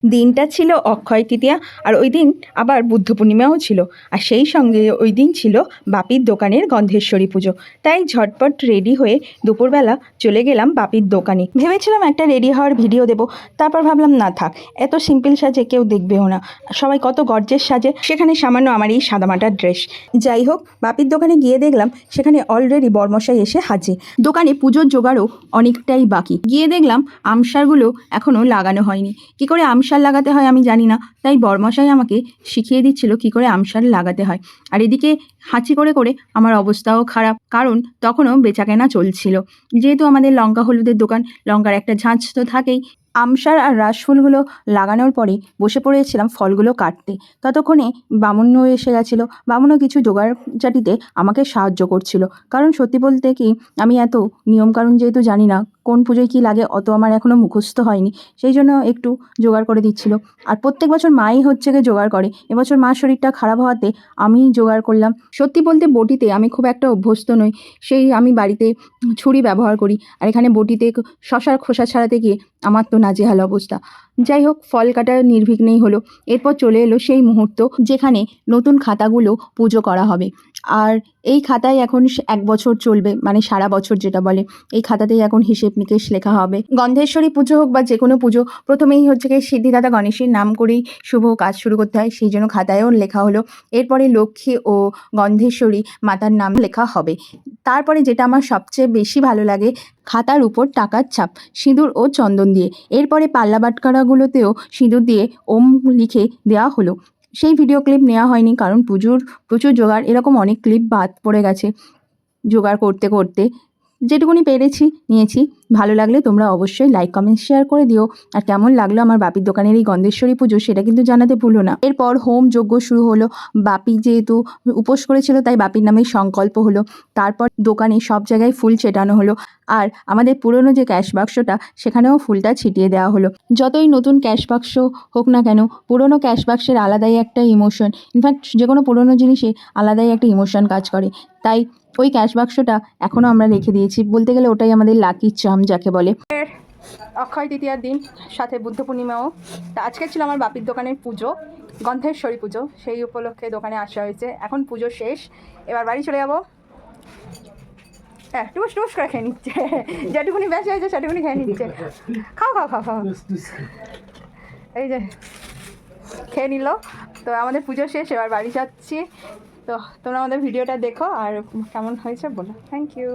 দিনটা ছিল অক্ষয় তৃতীয়া, আর ওই দিন আবার বুদ্ধ পূর্ণিমাও ছিল। আর সেই সঙ্গে ওই দিন ছিল বাপির দোকানের গন্ধেশ্বরী পুজো। তাই ঝটপট রেডি হয়ে দুপুরবেলা চলে গেলাম বাপির দোকানে। ভেবেছিলাম একটা রেডি হওয়ার ভিডিও দেবো, তারপর ভাবলাম না থাক, এত সিম্পল সাজে কেউ দেখবেও না, সবাই কত গর্জেস সাজে, সেখানে সামান্য আমার এই সাদামাটা ড্রেস। যাই হোক, বাপির দোকানে গিয়ে দেখলাম সেখানে অলরেডি বরমশাই এসে হাজির। দোকানে পুজোর জোগাড়ও অনেকটাই বাকি। গিয়ে দেখলাম আমসারগুলো এখনও লাগানো হয়নি। কি করে আমসার লাগাতে হয় আমি জানি না, তাই বরমশাই আমাকে শিখিয়ে দিচ্ছিল কি করে আমসার লাগাতে হয়। আর এদিকে হাঁচি করে করে আমার অবস্থাও খারাপ, কারণ তখনও বেচাকেনা চলছিল। যেহেতু আমাদের লঙ্কা হলুদের দোকান, লঙ্কার একটা ঝাঁঝ তো থাকেই। আমসার আর রাসফুলগুলো লাগানোর পরে বসে পড়েছিলাম ফলগুলো কাটতে। ততক্ষণে বামুনও এসে গেছিলো। বামুনও কিছু জোগাড় জাটিতে আমাকে সাহায্য করছিল, কারণ সত্যি বলতে কি আমি এত নিয়মকানুন যেহেতু জানি না, কোন পুজোয় কী লাগে অত আমার এখনও মুখস্থ হয়নি, সেই জন্য একটু জোগাড় করে দিচ্ছিল। আর প্রত্যেক বছর মাই হচ্ছে গিয়ে জোগাড় করে, এবছর মার শরীরটা খারাপ হওয়াতে আমি জোগাড় করলাম। সত্যি বলতে বটিতে আমি খুব একটা অভ্যস্ত নই, সেই আমি বাড়িতে ছুরি ব্যবহার করি, আর এখানে বটিতে শশার খোসা ছাড়াতে গিয়ে আমার তো নাজেহাল অবস্থা। যাই হোক, ফল কাটা নির্বিঘ্নেই হলো। এরপর চলে এলো সেই মুহূর্ত যেখানে নতুন খাতাগুলো পুজো করা হবে। আর এই খাতায় এখন 1 বছর চলবে, মানে সারা বছর যেটা বলে, এই খাতাতেই এখন হিসেব নিকেশ লেখা হবে। গন্ধেশ্বরী পুজো হোক বা যে কোনো পুজো, প্রথমেই হচ্ছে কি সিদ্ধিদাতা গণেশের নাম করেই শুভ কাজ শুরু করতে হয়, সেই জন্য খাতায়ও লেখা হলো। এরপরে লক্ষ্মী ও গন্ধেশ্বরী মাতার নাম লেখা হবে। তারপরে যেটা আমার সবচেয়ে বেশি ভালো লাগে, খাতার উপর টাকার ছাপ সিঁদুর ও চন্দন দিয়ে। এরপরে পাল্লা বাটখারাগুলোতেও সিঁদুর দিয়ে ওম লিখে দেওয়া হলো। সেই ভিডিও ক্লিপ নেওয়া হয়নি, কারণ পুজোর প্রচুর জোগাড়, এরকম অনেক ক্লিপ বাদ পড়ে গেছে জোগাড় করতে করতে। যেটুকুনি পেরেছি নিয়েছি। ভালো লাগলে তোমরা অবশ্যই লাইক কমেন্ট শেয়ার করে দিও। আর কেমন লাগলো আমার বাপির দোকানের এই গন্ধেশ্বরী পুজো সেটা কিন্তু জানাতে ভুলো না। এরপর হোম যজ্ঞ শুরু হলো। বাপি যেহেতু উপোস করেছিল তাই বাপির নামে সংকল্প হলো। তারপর দোকানে সব জায়গায় ফুল ছেটানো হলো। আর আমাদের পুরনো যে ক্যাশ বাক্সটা সেখানেও ফুলটা ছিটিয়ে দেওয়া হলো। যতই নতুন ক্যাশ বাক্স হোক না কেন, পুরনো ক্যাশ বাক্সের আলাদাই একটা ইমোশন, ইনফ্যাক্ট যে কোনো পুরনো জিনিসে আলাদাই একটা ইমোশন কাজ করে। তাই ওই ক্যাশ বাক্সটা এখনও আমরা রেখে দিয়েছি, বলতে গেলে ওটাই আমাদের লাকি চার্ম যাকে বলে। অক্ষয় তৃতীয়ার দিন, সাথে বুদ্ধ পূর্ণিমাও। তা আজকে ছিল আমার বাপির দোকানের পুজো, গন্ধেশ্বরী পুজো, সেই উপলক্ষে দোকানে আসা হয়েছে। এখন পুজো শেষ, এবার বাড়ি চলে যাবো। হ্যাঁ, টুস টুস করে খেয়ে নিচ্ছে, যেটুকুনি বেশি হয়েছে সেটুকুনি খেয়ে নিচ্ছে। খাও খাও খাও খাও, এই যে খেয়ে নিল। তো আমাদের পুজো শেষ, এবার বাড়ি যাচ্ছি। তো তোমরা আমাদের ভিডিওটা দেখো আর কেমন হয়েছে বলো। Thank you.